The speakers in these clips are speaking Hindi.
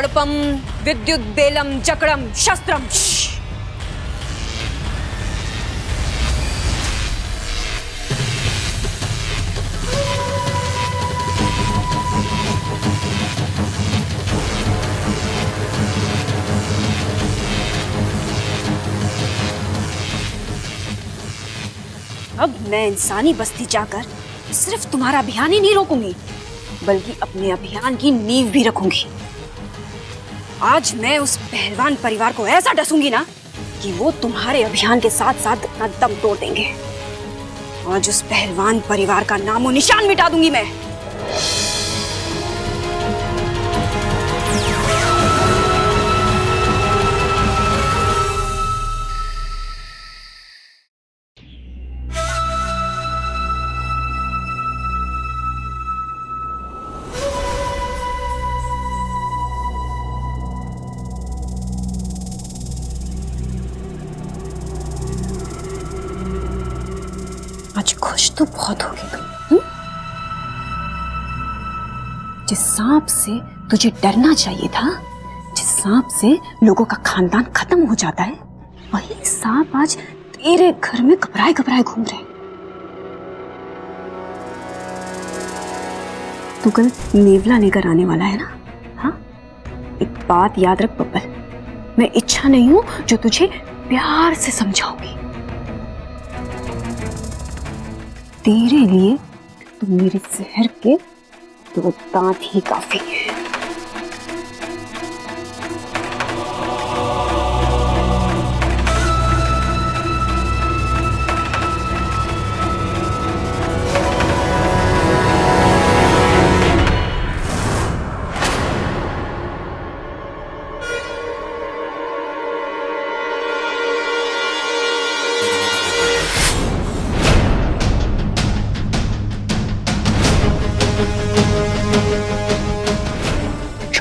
कड़पम विद्युत बेलम जकड़म शस्त्रम। अब मैं इंसानी बस्ती जाकर सिर्फ तुम्हारा अभियान ही नहीं रोकूंगी, बल्कि अपने अभियान की नींव भी रखूंगी। आज मैं उस पहलवान परिवार को ऐसा डसूंगी ना कि वो तुम्हारे अभियान के साथ साथ अपना दम तोड़ देंगे। आज उस पहलवान परिवार का नामो निशान मिटा दूंगी मैं। आज खुश तो बहुत होगी तुम। जिस सांप से तुझे डरना चाहिए था, जिस सांप से लोगों का खानदान खत्म हो जाता है, वही सांप आज तेरे घर में घबराए घबराए घूम रहे। तू कल नेवला लेकर आने वाला है ना? हाँ, एक बात याद रख बब्बल, मैं इच्छा नहीं हूं जो तुझे प्यार से समझाऊंगी। तेरे लिए तो मेरे जहर के 2 दांत ही काफी है।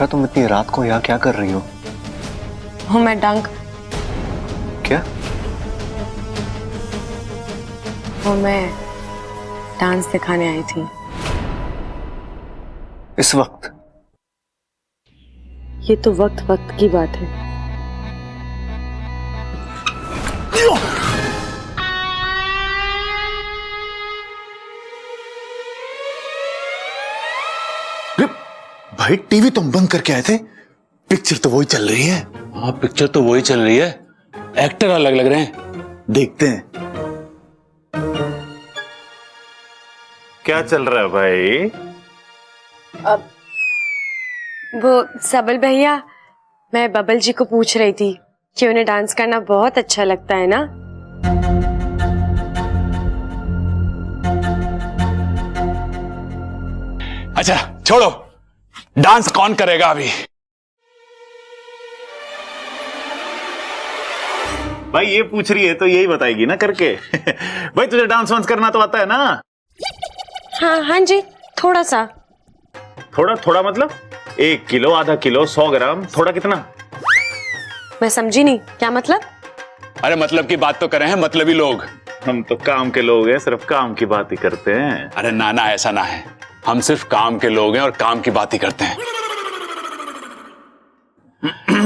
तुम इतनी रात को यहाँ क्या कर रही हो? हूँ मैं डंक। क्या? वो मैं डांस दिखाने आई थी। इस वक्त? ये तो वक्त वक्त की बात है। भाई टीवी तुम बंद करके आए थे, पिक्चर तो वही चल रही है। हाँ, पिक्चर तो वही चल रही है, एक्टर अलग लग रहे हैं। देखते हैं क्या चल रहा है भाई। अब वो सबल भैया, मैं बबल जी को पूछ रही थी कि उन्हें डांस करना बहुत अच्छा लगता है ना। अच्छा छोड़ो, डांस कौन करेगा अभी? भाई ये पूछ रही है तो यही बताएगी ना करके। भाई तुझे डांस वांस करना तो आता है ना? हाँ हाँ जी, थोड़ा सा। थोड़ा थोड़ा मतलब 1 किलो, आधा किलो, 100 ग्राम, थोड़ा कितना? मैं समझी नहीं, क्या मतलब? अरे मतलब की बात तो करें हैं मतलबी लोग। हम तो काम के लोग हैं, सिर्फ काम की बात ही करते हैं। अरे नाना ऐसा ना है, हम सिर्फ काम के लोग हैं और काम की बात ही करते हैं।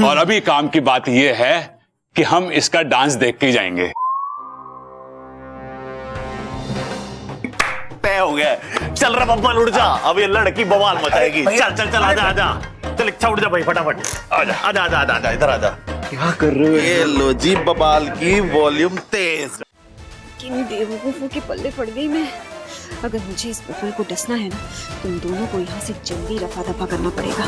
और अभी काम की बात यह है कि हम इसका डांस देख के ही जाएंगे। तय हो गया, चल रहा बब्बल उड़ जा, अब ये लड़की बवाल मचाएगी। चल चल चल, आजा आजा, चल इच्छा उड़ जा भाई, फटाफट आजा आजा आजा आजा आजा, इधर आजा। क्या कर रहे हो? ये लो जी बवाल की वॉल्यूम तेज। किन बेवकूफों के पल्ले पड़ गई मैं। अगर मुझे इस बबल को डसना है ना, तो इन दोनों को यहाँ से जल्दी रफा दफा करना पड़ेगा।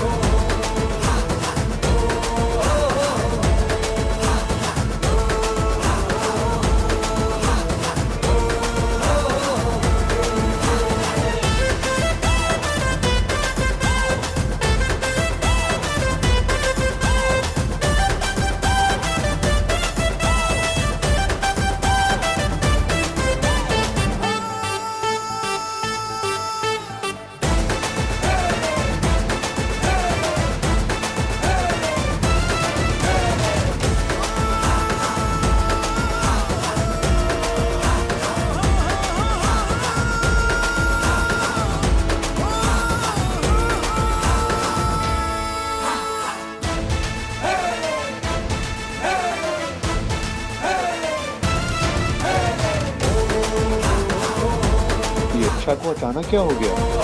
इच्छा को अचानक क्या हो गया?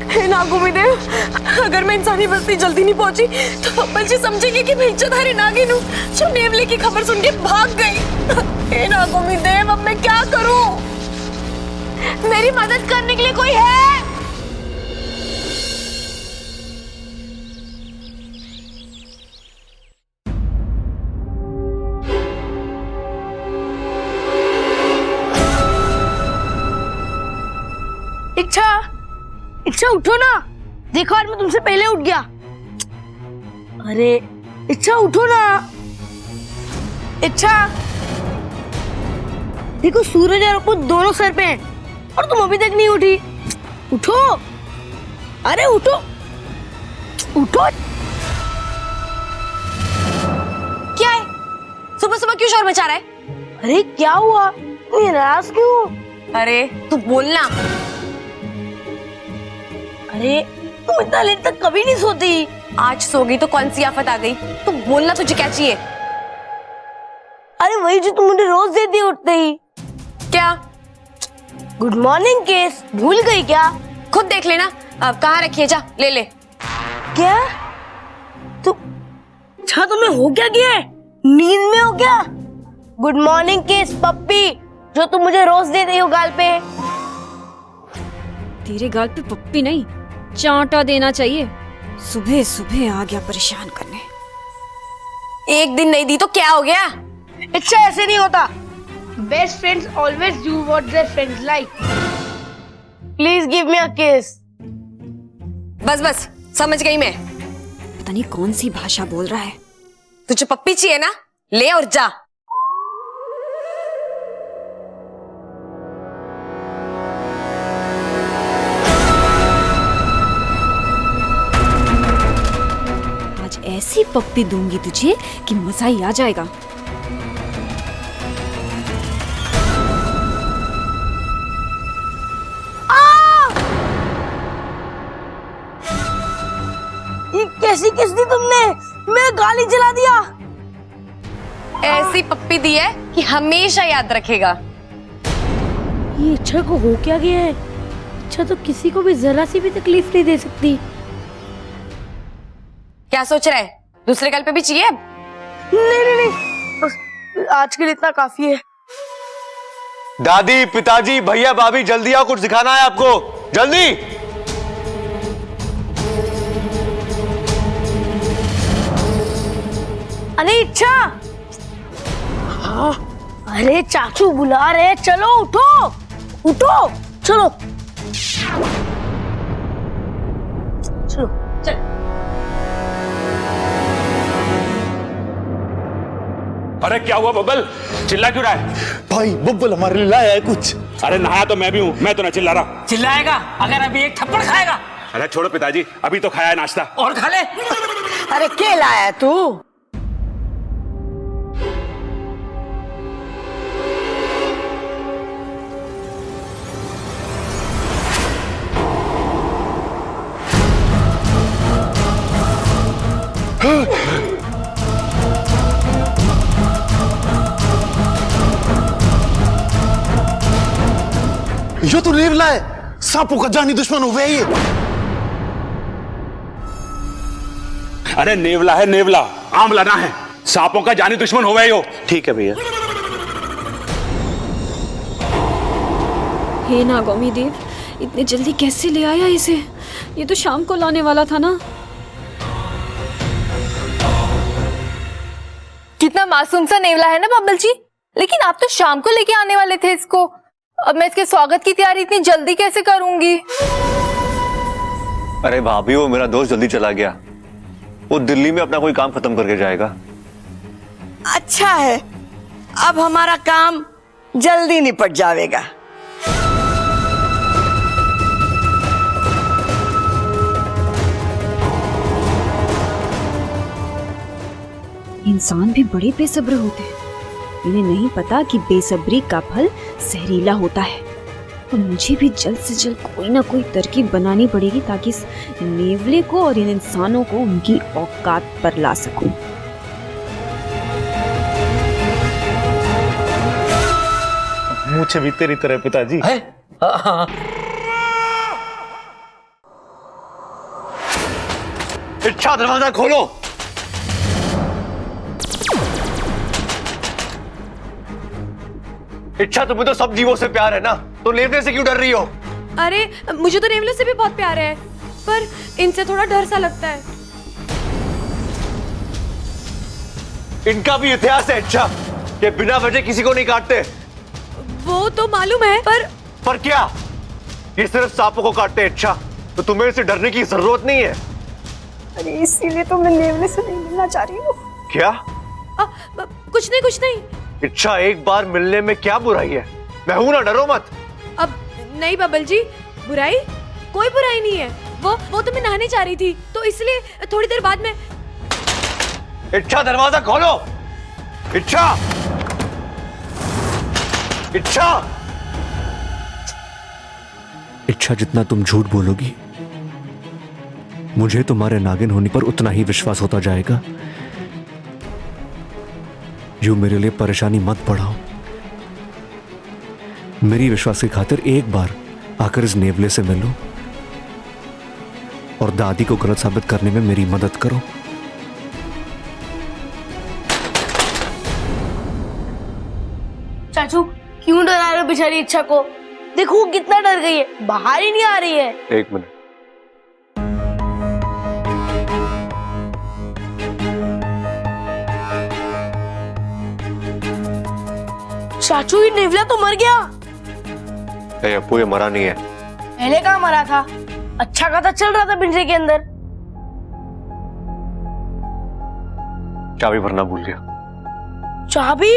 हे नागुमिदेव, अगर मैं इंसानी बस्ती जल्दी नहीं पहुंची तो बब्बल जी समझेंगे कि मैं इज्जतधारी नागिन हूँ जो नेवले की खबर सुन के भाग गई। हे नागुमिदेव, अब मैं क्या करूं? मेरी मदद करने के लिए कोई है? इच्छा उठो ना, देखो आज मैं तुमसे पहले उठ गया। अरे इच्छा उठो ना, इच्छा देखो सूरज और अप्पू दोनों सर पे हैं और तुम अभी तक नहीं उठी। उठो, अरे उठो उठो। क्या है, सुबह सुबह क्यों शोर मचा रहा है? अरे क्या हुआ, तू नाराज क्यों? अरे तू बोलना। अरे तुम इतना लेट तक कभी नहीं सोती। आज सो गई तो कौन सी आफत आ गई? तू बोलना, तुझे क्या चाहिए? अरे वही जो तुम मुझे रोज देती उठते ही। क्या? गुड मॉर्निंग केस भूल गई क्या? खुद देख लेना, अब कहाँ रखी है, जा ले ले। क्या तू तुम्हें हो क्या गया है? नींद में हो क्या? गुड मॉर्निंग केस पप्पी जो तुम मुझे रोज देते हो गाल पे। तेरे गाल पे पप्पी नहीं, चांटा देना चाहिए। सुबह सुबह आ गया परेशान करने। एक दिन नहीं दी तो क्या हो गया? अच्छा ऐसे नहीं होता। Best friends always do what their friends like. Please give me a kiss. बस बस समझ गई मैं। पता नहीं कौन सी भाषा बोल रहा है। तुझे पप्पी चाहिए ना, ले और जा। आज ऐसी पप्पी दूंगी तुझे कि मजा ही आ जाएगा। ये कैसी किस दी तुमने? मेरा गाली जला दिया। ऐसी पप्पी दी है कि हमेशा याद रखेगा। ये इच्छा को हो क्या गया है? इच्छा तो किसी को भी जरा सी भी तकलीफ नहीं दे सकती। क्या सोच रहा है, दूसरे गाल पे भी चाहिए? नहीं, बस आज के लिए इतना काफी है। दादी, पिताजी, भैया, भाभी, जल्दी आओ, कुछ दिखाना है आपको, जल्दी। अरे इच्छा, अरे चाचू बुला रहे, चलो उठो उठो, चलो चलो चल। अरे क्या हुआ बब्बल, चिल्ला क्यों रहा है? भाई बब्बल हमारे लिए लाया है कुछ। अरे नहाया तो मैं भी हूँ, मैं तो ना चिल्ला रहा। चिल्लाएगा अगर अभी एक थप्पड़ खाएगा। अरे छोड़ो पिताजी, अभी तो खाया है नाश्ता। और खा ले। अरे क्या लाया तू? ये तो नेवला है, सांपों का जानी दुश्मन हो गया ये। अरे नेवला है नेवला, आमला ना है। सांपों का जानी दुश्मन हो गए हो। ठीक है भैया। हे नागौमी देव, इतने जल्दी कैसे ले आया इसे? ये तो शाम को लाने वाला था ना। कितना मासूम सा नेवला है ना बब्बल जी, लेकिन आप तो शाम को लेके आने वाले थे इसको। अब मैं इसके स्वागत की तैयारी इतनी जल्दी कैसे करूंगी? अरे भाभी, वो मेरा दोस्त जल्दी चला गया। वो दिल्ली में अपना कोई काम खत्म करके जाएगा। अच्छा है, अब हमारा काम जल्दी निपट जाएगा। इंसान भी बड़े बेसब्र होते हैं। इन्हें नहीं पता कि बेसब्री का फल जहरीला होता है। तो मुझे भी जल्द से जल्द कोई ना कोई तरकीब बनानी पड़ेगी ताकि इस नेवले को और इन इंसानों को उनकी औकात पर ला सकूं। मुझे भी तेरी तरह पिताजी। इच्छा, दरवाजा खोलो। इच्छा, तुम्हें तो सब जीवों से प्यार है ना, तो नेवले से क्यों डर रही हो? अरे मुझे तो नेवले से भी बहुत प्यार है, पर इनसे थोड़ा डर सा लगता है। इनका भी इतिहास है इच्छा, कि बिना वजह किसी को नहीं काटते। वो तो मालूम है, पर क्या? ये सिर्फ सांपों को काटते हैं इच्छा, तो तुम्हें इसे डरने की जरूरत नहीं है। अरे इसीलिए तो मैं नेवले से नहीं मिलना चाह रही हूँ। क्या? कुछ नहीं। इच्छा, एक बार मिलने में क्या बुराई है? मैं हूं ना, डरो मत। अब नहीं बबल जी, बुराई? कोई बुराई नहीं है। वो तो मैं नहाने जा रही थी, तो इसलिए थोड़ी देर बाद में। इच्छा, दरवाजा खोलो। इच्छा, इच्छा। इच्छा, जितना तुम झूठ बोलोगी मुझे तुम्हारे नागिन होने पर उतना ही विश्वास होता जाएगा। यूं मेरे लिए परेशानी मत बढ़ाओ। मेरी विश्वास की खातिर एक बार आकर इस नेवले से मिलो और दादी को गलत साबित करने में मेरी मदद करो। चाचू, क्यों डरा रहे हो बेचारी इच्छा को? देखो कितना डर गई है, बाहर ही नहीं आ रही है। एक मिनट। चाचू, ये नेवला तो मर गया। अप्पू, ये मरा नहीं है। पहले कहाँ मरा था? अच्छा खासा चल रहा था पिंजरे के अंदर। चाबी भरना भूल गया। चाबी?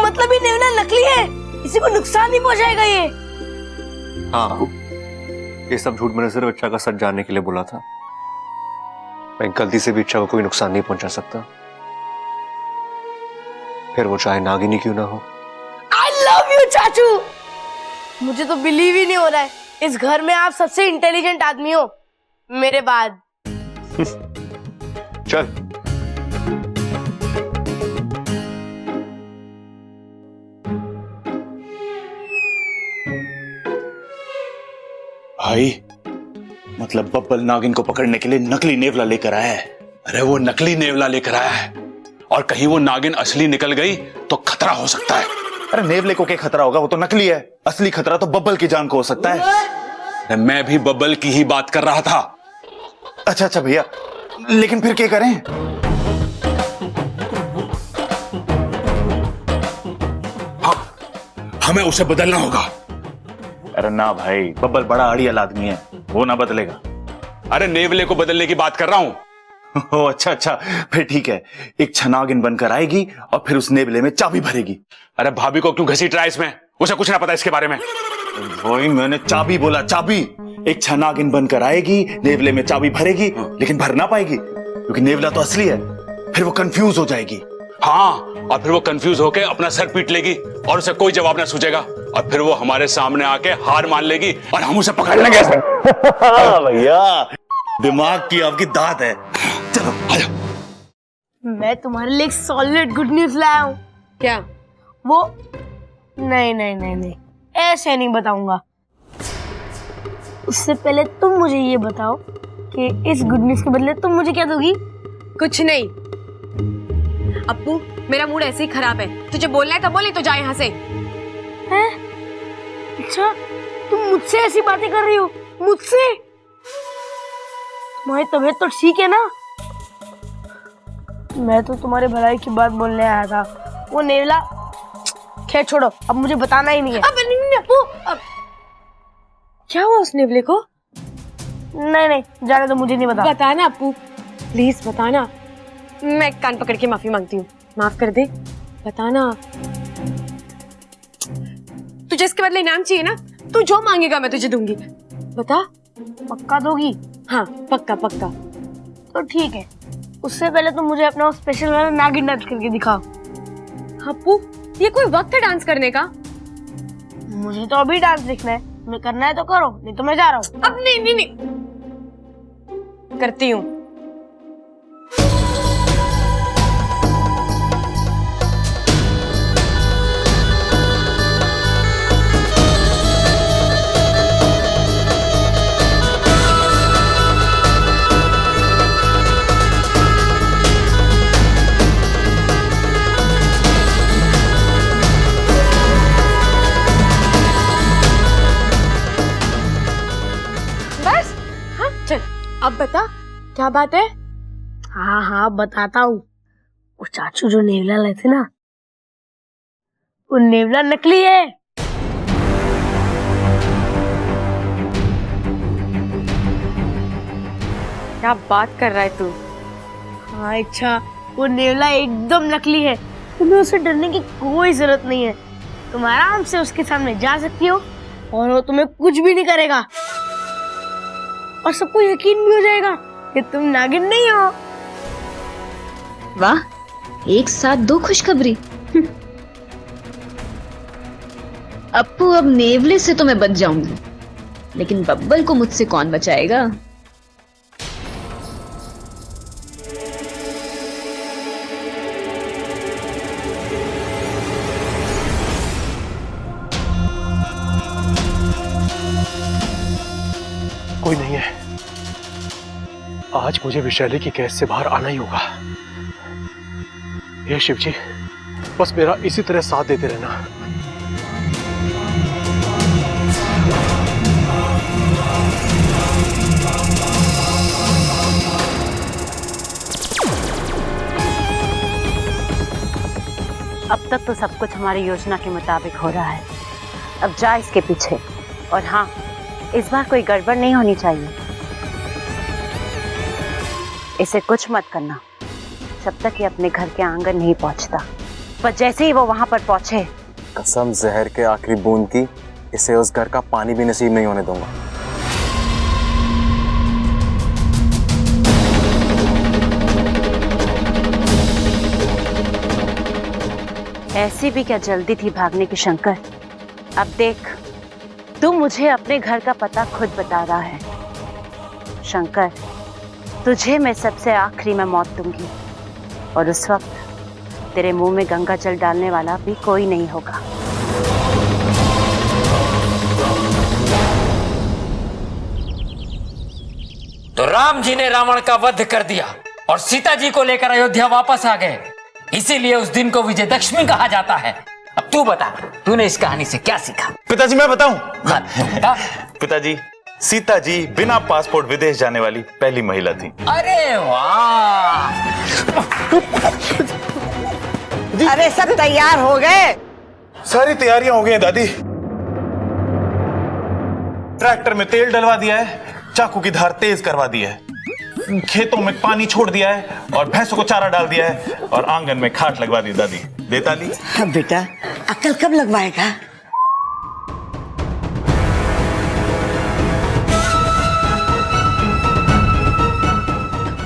मतलब ये नेवला नकली है, इसी को नुकसान नहीं पहुंचाएगा ये? हाँ, ये सब झूठ मैंने सिर्फ इच्छा का सच जानने के लिए बोला था। मैं गलती से भी इच्छा को कोई नुकसान नहीं पहुंचा सकता, फिर वो चाहे नागिनी क्यों ना हो। I love you चाचू। मुझे तो बिलीव ही नहीं हो रहा है, इस घर में आप सबसे इंटेलिजेंट आदमी हो मेरे बाद। चल। भाई, मतलब बब्बल नागिन को पकड़ने के लिए नकली नेवला लेकर आया है। अरे वो नकली नेवला लेकर आया है, और कहीं वो नागिन असली निकल गई तो खतरा हो सकता है। अरे नेवले को क्या खतरा होगा, वो तो नकली है। असली खतरा तो बब्बल की जान को हो सकता है। मैं भी बब्बल की ही बात कर रहा था। अच्छा भैया, लेकिन फिर क्या करें? हाँ, हमें उसे बदलना होगा। अरे ना भाई, बब्बल बड़ा अड़ियल आदमी है, वो ना बदलेगा। अरे नेवले को बदलने की बात कर रहा हूं। ओ अच्छा, फिर ठीक है। एक छनागिन बनकर आएगी और फिर उस नेवले में चाबी भरेगी। अरे भाभी को क्यों घसीट रहा है इसमें? उसे कुछ ना पता इसके बारे में। वही मैंने चाबी बोला, चाबी। एक छनागिन बनकर आएगी, नेवले में चाबी भरेगी, लेकिन भर ना पाएगी क्योंकि नेवला तो असली है। फिर वो कंफ्यूज हो जाएगी। हाँ, और फिर वो कंफ्यूज होके अपना सर पीट लेगी और उसे कोई जवाब ना सूझेगा, और फिर वो हमारे सामने आके हार मान लेगी और हम उसे पकड़ लेंगे। भैया, दिमाग की आपकी दाद है। चलो आजा। मैं तुम्हारे लिए एक सॉलिड गुड न्यूज लाया हूँ। क्या? वो नहीं, ऐसे नहीं बताऊंगा। उससे पहले तुम मुझे ये बताओ कि इस गुड न्यूज के बदले तुम मुझे क्या दोगी? कुछ नहीं। अप्पू, मेरा मूड ऐसे ही खराब है, तुझे बोलना है तो बोले, तो जा यहाँ से। हैं? अच्छा, तुम मुझसे ऐसी बातें कर रही हो? मुझसे? तुम्हारी तबीयत तो ठीक है ना? मैं तो तुम्हारे भलाई की बात बोलने आया था। वो नेवला, खैर छोड़ो, अब मुझे बताना ही नहीं है। अब नहीं अपू, अब क्या हुआ उस नेवले को? नहीं जाने दो, मुझे नहीं बता। बताना अपू, प्लीज बताना। मैं कान पकड़ के माफी मांगती हूँ, माफ कर दे, बताना। तुझे इसके बदले इनाम चाहिए ना, तू जो मांगेगा मैं तुझे दूंगी। बता, पक्का दोगी? हाँ पक्का पक्का। तो ठीक है, उससे पहले तो मुझे अपना स्पेशल वाला नागिन डांस करके दिखाओ। अपू, ये कोई वक्त है डांस करने का? मुझे तो अभी डांस देखना है, तुम्हें करना है तो करो, नहीं तो मैं जा रहा हूँ। अब नहीं करती हूँ। अब बता, क्या बात है? हाँ बताता हूँ। वो चाचू जो नेवला लाए थे ना, वो नेवला नकली है। क्या बात कर रहा है तू? हाँ अच्छा, वो नेवला एकदम नकली है, तुम्हें उसे डरने की कोई जरूरत नहीं है। तुम आराम से उसके सामने जा सकती हो और वो तुम्हें कुछ भी नहीं करेगा, और सबको यकीन भी हो जाएगा कि तुम नागिन नहीं हो। वाह, एक साथ दो खुशखबरी। अप्पू, अब नेवले से तो मैं बच जाऊंगी, लेकिन बब्बल को मुझसे कौन बचाएगा? कोई नहीं है। आज मुझे विशाली की कैद से बाहर आना ही होगा। हे शिव जी, बस मेरा इसी तरह साथ देते रहना। अब तक तो सब कुछ हमारी योजना के मुताबिक हो रहा है। अब जा इसके पीछे, और हाँ, इस बार कोई गड़बड़ नहीं होनी चाहिए। इसे कुछ मत करना जब तक ये अपने घर के आंगन नहीं पहुंचता, पर जैसे ही वो वहां पर पहुंचे, कसम जहर के आखिरी बूंद की, इसे उस घर का पानी भी नसीब नहीं होने दूंगा। ऐसी भी क्या जल्दी थी भागने की शंकर? अब देख, तू मुझे अपने घर का पता खुद बता रहा है। शंकर, तुझे मैं सबसे आखिरी में मौत दूंगी, और उस वक्त तेरे मुंह में गंगा जल डालने वाला भी कोई नहीं होगा। तो राम जी ने रावण का वध कर दिया और सीता जी को लेकर अयोध्या वापस आ गए, इसीलिए उस दिन को विजयदशमी कहा जाता है। अब तू बता, तूने इस कहानी से क्या सीखा? पिताजी मैं बताऊं? हाँ, बता। पिताजी, सीता जी बिना पासपोर्ट विदेश जाने वाली पहली महिला थी। अरे वाह! अरे सब तैयार हो गए? सारी तैयारियां हो गई हैं दादी। ट्रैक्टर में तेल डलवा दिया है, चाकू की धार तेज करवा दी है, खेतों में पानी छोड़ दिया है और भैंसों को चारा डाल दिया है, और आंगन में खाट लगवा दी दादी। देताली? हाँ बेटा, अकल कब लगवाएगा?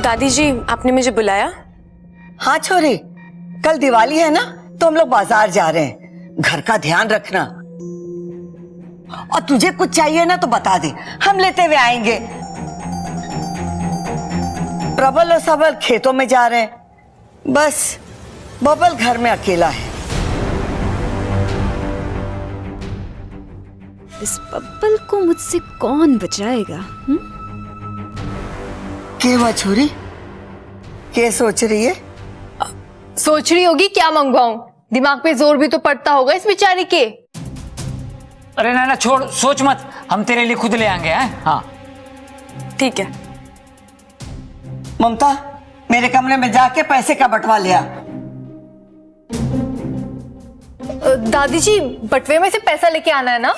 दादी जी, आपने मुझे बुलाया? हाँ छोरी, कल दिवाली है ना, तो हम लोग बाजार जा रहे हैं। घर का ध्यान रखना, और तुझे कुछ चाहिए ना तो बता दे, हम लेते हुए आएंगे। प्रबल और सबल खेतों में जा रहे हैं, बस बबल घर में अकेला है। इस बब्बल को मुझसे कौन बचाएगा? क्या हुआ छोरी, क्या सोच रही है? सोच रही होगी क्या मंगवाऊं, दिमाग पे जोर भी तो पड़ता होगा इस बेचारी के। अरे ना छोड़, सोच मत, हम तेरे लिए खुद ले आएंगे। हैं? हाँ ठीक है। ममता, मेरे कमरे में जाके पैसे का बंटवा लिया। दादी जी बटवे में से पैसा लेके आना है ना?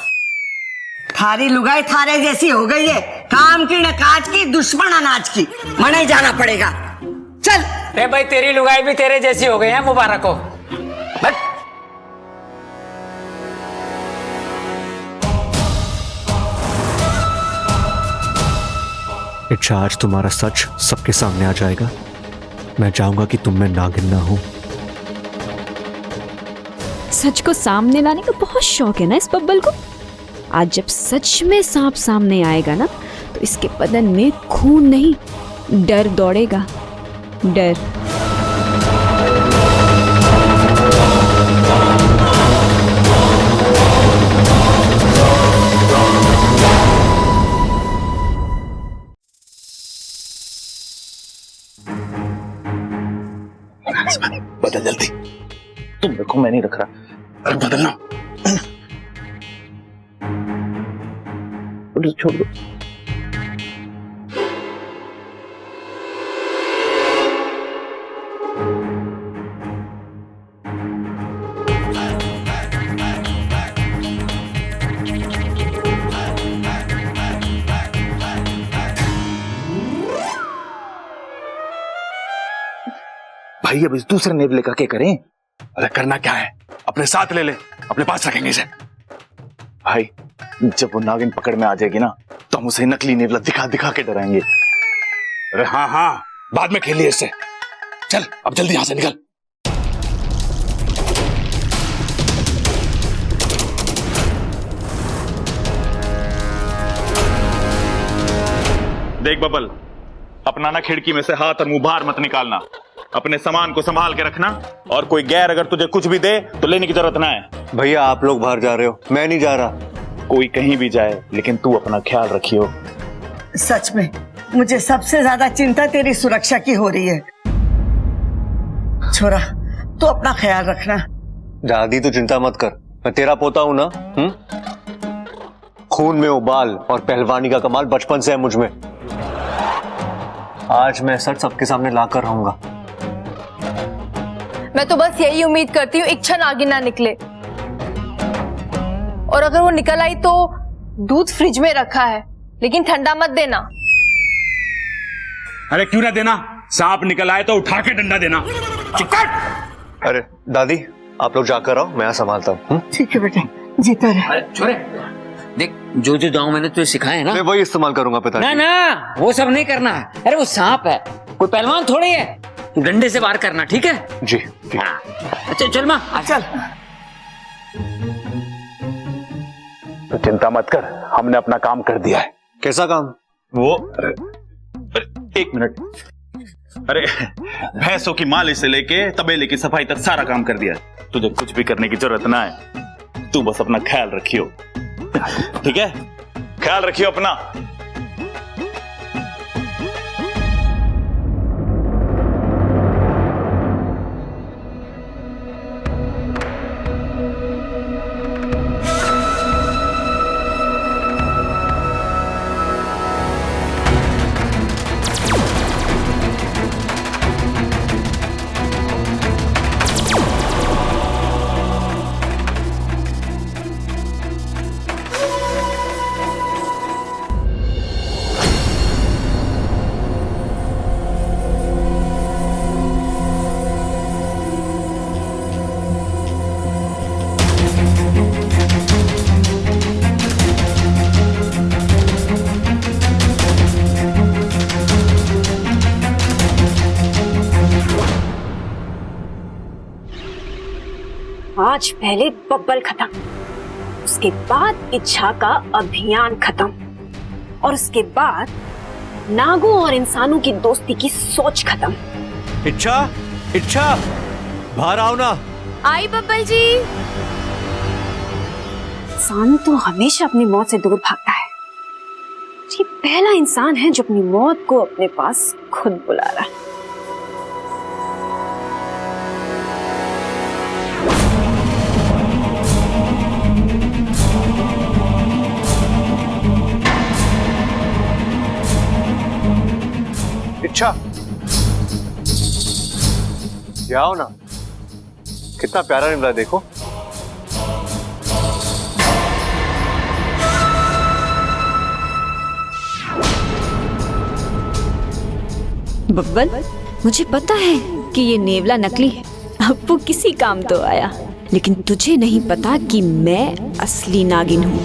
थारी लुगाई थारे जैसी हो गई है, काम की न काज की, दुश्मन अनाज की। मने जाना पड़ेगा, चल। अरे भाई तेरी लुगाई भी तेरे जैसी हो गई है, मुबारक हो। बट इच्छा, आज तुम्हारा सच सबके सामने आ जाएगा। मैं चाहूंगा कि तुम में नागिन ना हो। सच को सामने लाने का बहुत शौक है ना इस बब्बल को। आज जब सच में सांप सामने आएगा ना, तो इसके बदन में खून नहीं, डर दौड़ेगा, डर। बदल जल्दी। तुम देखो मैं नहीं रख रहा। अरे बदलना। छोड़ दो। भाई अब इस दूसरे नेवले का क्या करें? अरे करना क्या है, अपने साथ ले ले, अपने पास रखेंगे इसे। भाई जब वो नागिन पकड़ में आ जाएगी ना, तो हम उसे नकली नेवला दिखा दिखा के डराएंगे। अरे हाँ हाँ, बाद में खेलिए इससे। चल अब जल्दी यहां से निकल। देख बबल, अपना ना खिड़की में से हाथ और मुंह बाहर मत निकालना। अपने सामान को संभाल के रखना, और कोई गैर अगर तुझे कुछ भी दे तो लेने की जरूरत ना है। भैया आप लोग बाहर जा रहे हो, मैं नहीं जा रहा। कोई कहीं भी जाए, लेकिन तू अपना ख्याल रखियो। सच में मुझे सबसे ज्यादा चिंता तेरी सुरक्षा की हो रही है। छोरा, तू अपना ख्याल रखना। दादी तू चिंता मत कर, मैं तेरा पोता हूं ना। खून में उबाल और पहलवानी का कमाल बचपन से है मुझ में। आज मैं सच सबके सामने लाकर रहूंगा। मैं तो बस यही उम्मीद करती हूँ इच्छा नागिन ना निकले, और अगर वो निकल आई तो दूध फ्रिज में रखा है, लेकिन ठंडा मत देना। अरे क्यों ना देना, सांप निकल आए तो उठा के डंडा देना। चुप कर। अरे दादी आप लोग जाकर आओ, मैं यहाँ संभालता हूँ। ठीक है बेटा, जीता रहे। अरे छोरे, देख जो जो दांव मैंने तुझे सिखाए है ना, मैं वही इस्तेमाल करूंगा पिताजी। ना ना वो सब नहीं करना है। अरे वो सांप है, कोई पहलवान थोड़ी है। तू डंडे से वार करना, ठीक है? जी, जी। हाँ। अच्छा चल माँ, चल। तो चिंता मत कर, हमने अपना काम कर दिया है। कैसा काम? वो अरे, एक मिनट। अरे भैंसों की मालिश से लेके तबेले की सफाई तक सारा काम कर दिया। तुझे कुछ भी करने की जरूरत ना है, तू बस अपना ख्याल रखियो। ठीक है, ख्याल रखियो अपना। आज पहले बब्बल खत्म, उसके बाद इच्छा का अभियान खत्म, और उसके बाद नागों और इंसानों की दोस्ती की सोच खत्म। इच्छा, इच्छा बाहर आओ ना। आई बब्बल जी। इंसान तो हमेशा अपनी मौत से दूर भागता है। ये पहला इंसान है जो अपनी मौत को अपने पास खुद बुला रहा है। इच्छा ये आओ ना, कितना प्यारा निकला देखो। बब्बल, मुझे पता है कि ये नेवला नकली है, अब वो किसी काम तो आया, लेकिन तुझे नहीं पता कि मैं असली नागिन हूँ।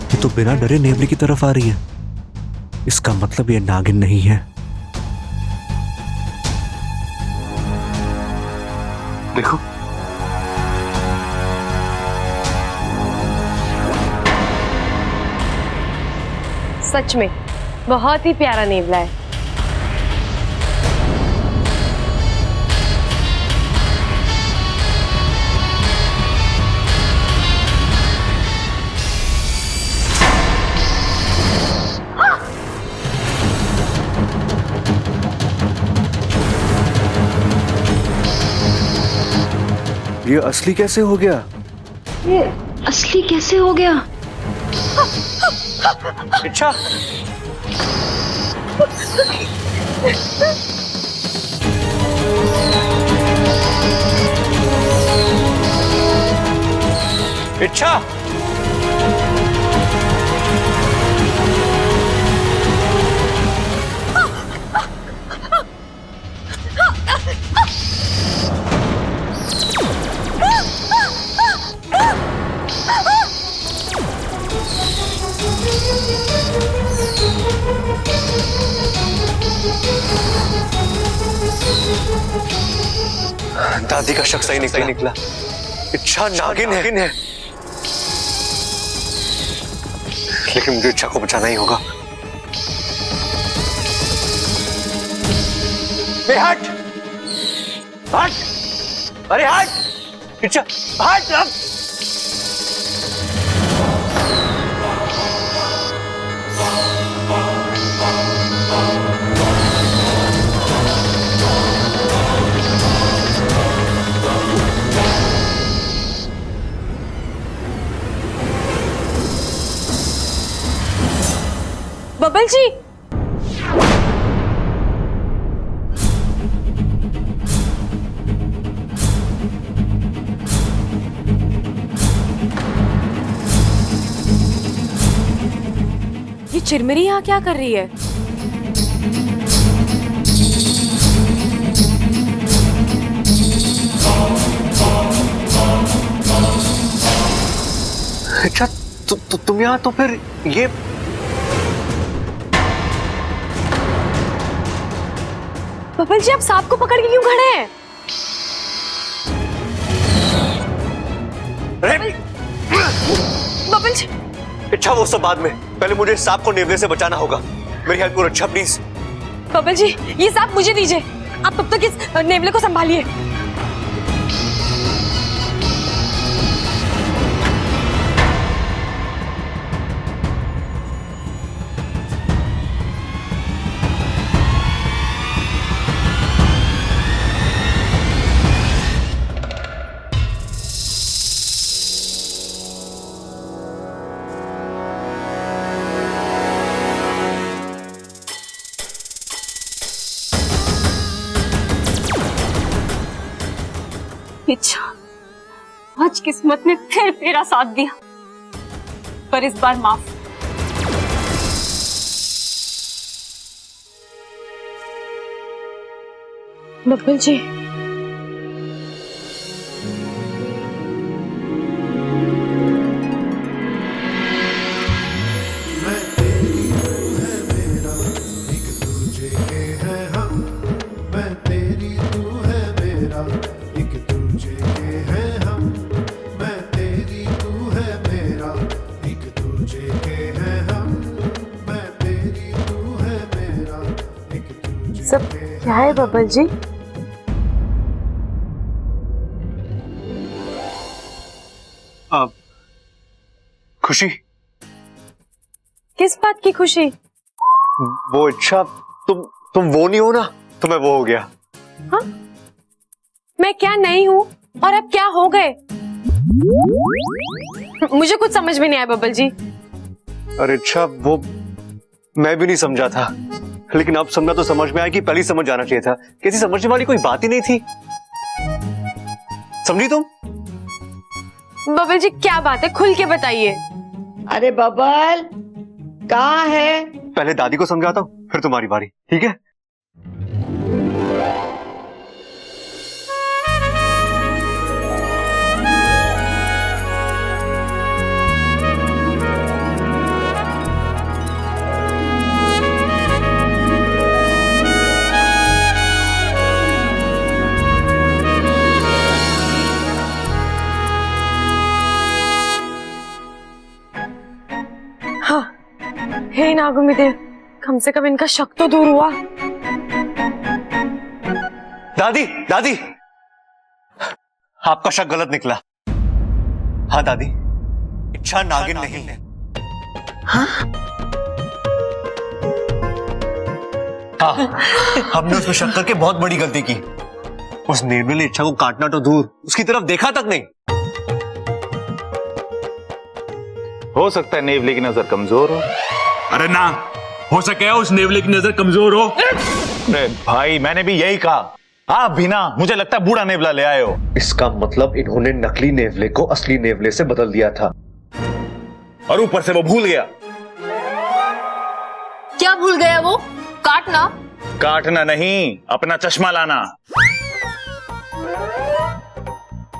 ये तो बिना डरे नेवले की तरफ आ रही है, इसका मतलब ये नागिन नहीं है। देखो, सच में बहुत ही प्यारा नेवला है। ये असली कैसे हो गया? ये असली कैसे हो गया? इच्छा, इच्छा, दादी का शक सही निकला। इच्छा नागिन है, लेकिन मुझे इच्छा को बचाना ही होगा। हट, अरे हट, इच्छा हट अब। बबल जी, ये चिरमिरी यहाँ क्या कर रही है? अच्छा, तुम यहाँ, तो फिर ये बबल जी, आप सांप को पकड़ के क्यों खड़े हैं? बबल जी, इच्छा वो सब बाद में, पहले मुझे इस सांप को नेवले से बचाना होगा। मेरी हेल्प करो अच्छा, प्लीज। बबल जी, ये सांप मुझे दीजिए, आप तब तक इस नेवले को संभालिए। इच्छा, आज किस्मत ने फिर तेरा साथ दिया, पर इस बार माफ। बबल जी, सब क्या है बबल जी? खुशी। किस बात की खुशी? वो इच्छा, तुम वो नहीं हो ना, तो मैं वो हो गया। हाँ? मैं क्या नहीं हूँ और अब क्या हो गए? मुझे कुछ समझ में नहीं आया बबल जी। अरे इच्छा, वो मैं भी नहीं समझा था, लेकिन अब समझा तो समझ में आया कि पहले समझ जाना चाहिए था। किसी समझने वाली कोई बात ही नहीं थी। समझी तुम? बबल जी, क्या बात है, खुल के बताइए। अरे बबल कहाँ है? पहले दादी को समझाता हूँ, फिर तुम्हारी बारी, ठीक है? हे नागुमी देव, कम से कम इनका शक तो दूर हुआ। दादी दादी, आपका शक गलत निकला। हाँ दादी, इच्छा नागिन नहीं है। हाँ, हमने उसमें शक करके बहुत बड़ी गलती की। उस निर्मल ने इच्छा को काटना तो दूर, उसकी तरफ देखा तक नहीं। हो सकता है नेवले की नजर कमजोर हो। अरे ना, हो सके उस नेवले की नजर कमजोर हो। अरे भाई, मैंने भी यही कहा। आप भी ना, मुझे लगता है बूढ़ा नेवला ले आए हो। इसका मतलब इन्होंने नकली नेवले को असली नेवले से बदल दिया था, और ऊपर से वो भूल गया। क्या भूल गया वो? काटना? काटना नहीं, अपना चश्मा लाना।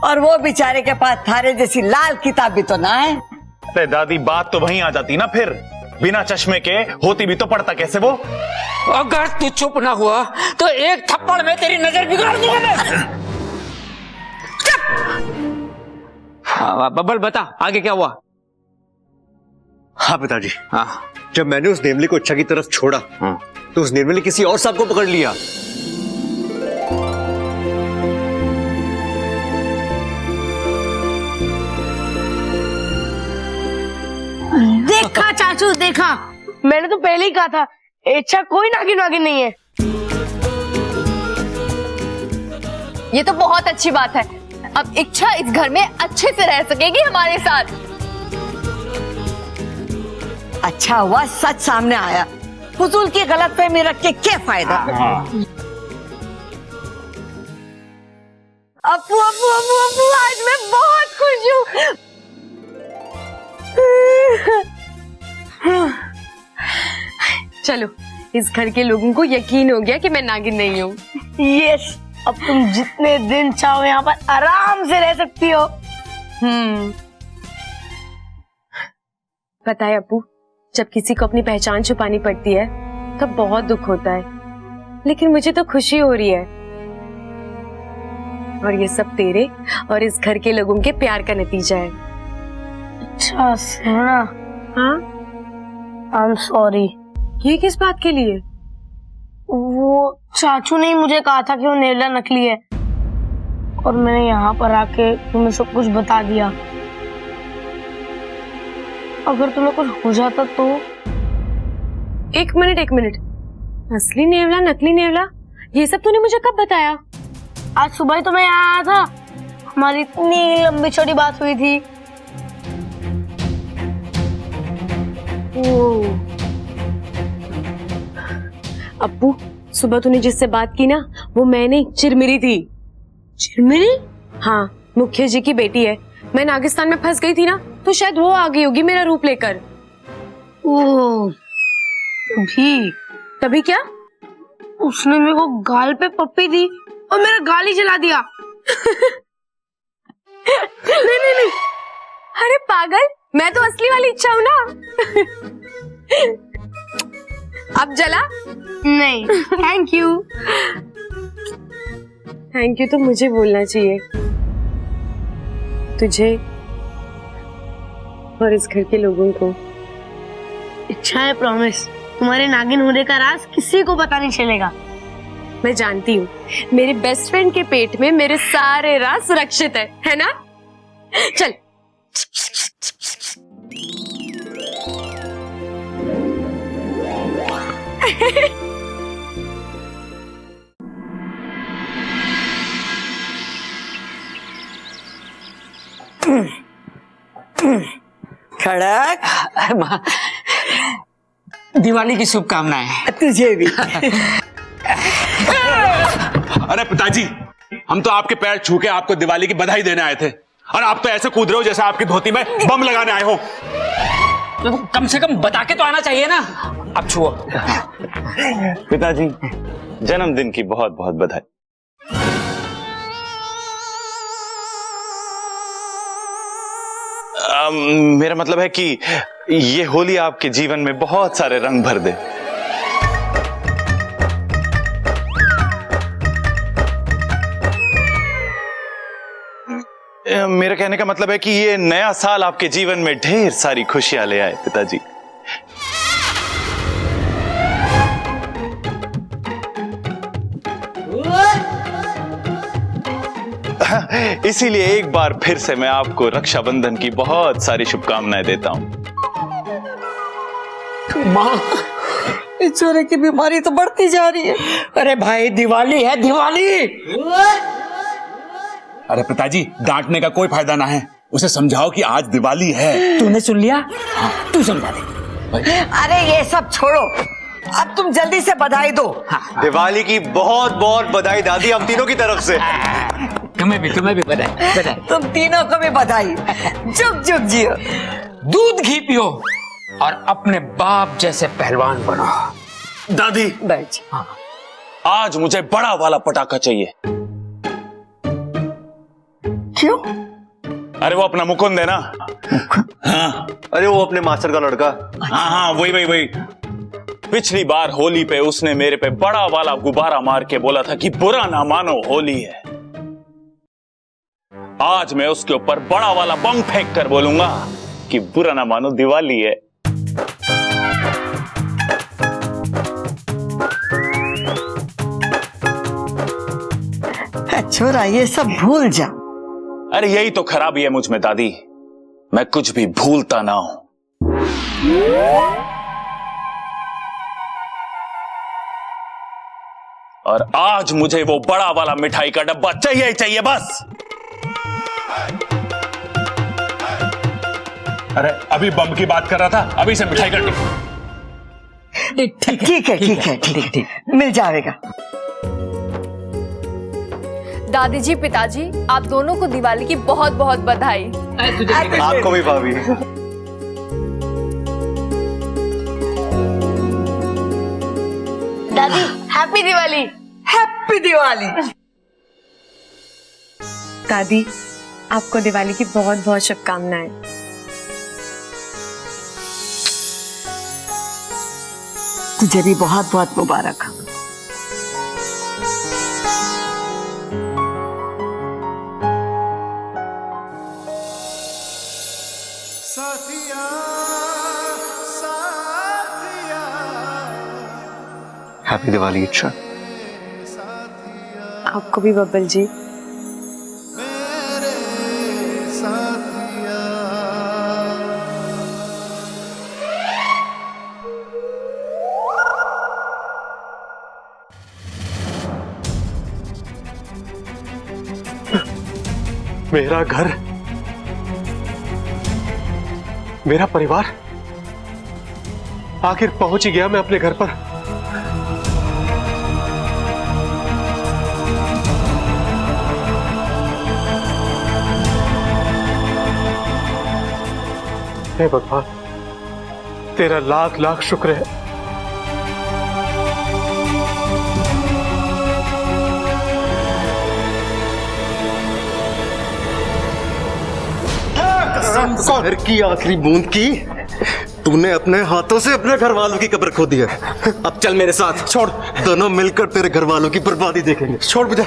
और वो बेचारे के पास थारे जैसी लाल किताब भी तो ना है। अरे दादी, बात तो वहीं आ जाती ना फिर। बिना चश्मे के होती भी तो पढ़ता कैसे वो? अगर तू चुप ना हुआ तो एक थप्पड़ में तेरी नजर बिगाड़ दूंगा मैं। बबल बता, आगे क्या हुआ? हाँ पिताजी, हाँ, जब मैंने उस नेवले को इच्छा की तरफ छोड़ा तो उस नेवले ने किसी और सांप को पकड़ लिया। देखा चाचू, देखा, मैंने तो पहले ही कहा था इच्छा कोई नागिन वागिन नहीं है। ये तो बहुत अच्छी बात है। अब इच्छा इस घर में अच्छे से रह सकेगी हमारे साथ। अच्छा हुआ सच सामने आया। फजूल की गलतफहमी रख के क्या फायदा? अप्पू अप्पू अप्पू अप्पू, आज मैं बहुत खुश हूँ। चलो, इस घर के लोगों को यकीन हो गया कि मैं नागिन नहीं हूँ। यस, अब तुम जितने दिन चाहो यहाँ पर आराम से रह सकती हो। पता है अप्पू, जब किसी को अपनी पहचान छुपानी पड़ती है तब बहुत दुख होता है, लेकिन मुझे तो खुशी हो रही है। और ये सब तेरे और इस घर के लोगों के प्यार का नतीजा है। अच्छा सुना, हाँ, आई एम सॉरी। ये किस बात के लिए? वो चाचू ने ही मुझे कहा था कि वो नेवला नकली है, और मैंने यहाँ पर आके तुम्हें सब कुछ बता दिया। अगर तुम्हें कुछ हो जाता तो? एक मिनट, असली नेवला नकली नेवला, ये सब तूने मुझे कब बताया? आज सुबह ही तो मैं यहाँ आया था, हमारी इतनी लंबी चौड़ी बात हुई थी। अप्पू, सुबह तूने जिससे बात की ना, वो मैं नहीं, चिरमिरी थी। चिरमिरी? हाँ, मुखिया जी की बेटी है। मैं नागिस्तान में फंस गई थी ना, तो शायद वो आ गई होगी मेरा रूप लेकर। ओह, तभी क्या? उसने मेरे को गाल पे पप्पी दी और मेरा गाल ही जला दिया। नहीं, अरे पागल, मैं तो असली वाली इच्छा हूँ ना। अब जला? नहीं, थैंक यू। थैंक यू तो मुझे बोलना चाहिए, तुझे और इस घर के लोगों को। इच्छा है, प्रॉमिस, तुम्हारे नागिन होने का राज किसी को पता नहीं चलेगा। मैं जानती हूँ, मेरे बेस्ट फ्रेंड के पेट में मेरे सारे राज सुरक्षित है ना? चल। खड़क, दिवाली की शुभकामनाएं। तुझे भी। अरे पिताजी, हम तो आपके पैर छू के आपको दिवाली की बधाई देने आए थे, और आप तो ऐसे कूद रहे हो जैसे आपकी धोती में बम लगाने आए हो। तो कम से कम बता के तो आना चाहिए ना। अब छुओ। पिताजी, जन्मदिन की बहुत बहुत बधाई। मेरा मतलब है कि ये होली आपके जीवन में बहुत सारे रंग भर दे। मेरा कहने का मतलब है कि ये नया साल आपके जीवन में ढेर सारी खुशियां ले आए पिताजी। इसीलिए एक बार फिर से मैं आपको रक्षाबंधन की बहुत सारी शुभकामनाएं देता हूं। माँ, इस छोरे की बीमारी तो बढ़ती जा रही है। अरे भाई, दिवाली है दिवाली। अरे पिताजी, डांटने का कोई फायदा ना है, उसे समझाओ कि आज दिवाली है। तूने सुन लिया? हाँ, तू समझा दे। अरे ये सब छोड़ो, अब तुम जल्दी से बधाई दो। दिवाली की बहुत बहुत बधाई दादी, हम तीनों की तरफ से। तुम्हें भी बधाई। तुम तीनों को भी बधाई। जुग जुग जियो। दूध घी पियो और अपने बाप जैसे पहलवान बनो। दादी, बैठ। आज मुझे बड़ा वाला पटाखा चाहिए। क्यों? अरे वो अपना मुकुंद है ना। हाँ। अरे वो अपने मास्टर का लड़का। हाँ, वही। पिछली बार होली पे उसने मेरे पे बड़ा वाला गुब्बारा मार के बोला था कि बुरा ना मानो होली है। आज मैं उसके ऊपर बड़ा वाला बम फेंक कर बोलूंगा कि बुरा ना मानो दिवाली है। छोरा, ये सब भूल जा। अरे यही तो खराबी है मुझ में दादी, मैं कुछ भी भूलता ना हूं। और आज मुझे वो बड़ा वाला मिठाई का डब्बा चाहिए ही चाहिए बस। अरे अभी बम की बात कर रहा था, अभी से मिठाई का ठीक है, मिल जाएगा। दादी जी, पिताजी, आप दोनों को दिवाली की बहुत बहुत बधाई। आपको भी भाभी। दादी, हैप्पी दिवाली। हैप्पी दिवाली। दादी, आपको दिवाली की बहुत बहुत शुभकामनाएं। तुझे भी बहुत बहुत मुबारक। हैप्पी दिवाली। अच्छा, आपको भी बब्बल जी। मेरा घर, मेरा परिवार, आखिर पहुंच ही गया मैं अपने घर पर। हे भगवान, तेरा लाख लाख शुक्र है। घर की आखिरी बूंद की तूने अपने हाथों से अपने घर वालों की कब्र खो दी है। अब चल मेरे साथ, छोड़, दोनों मिलकर तेरे घर वालों की बर्बादी देखेंगे। छोड़ मुझे।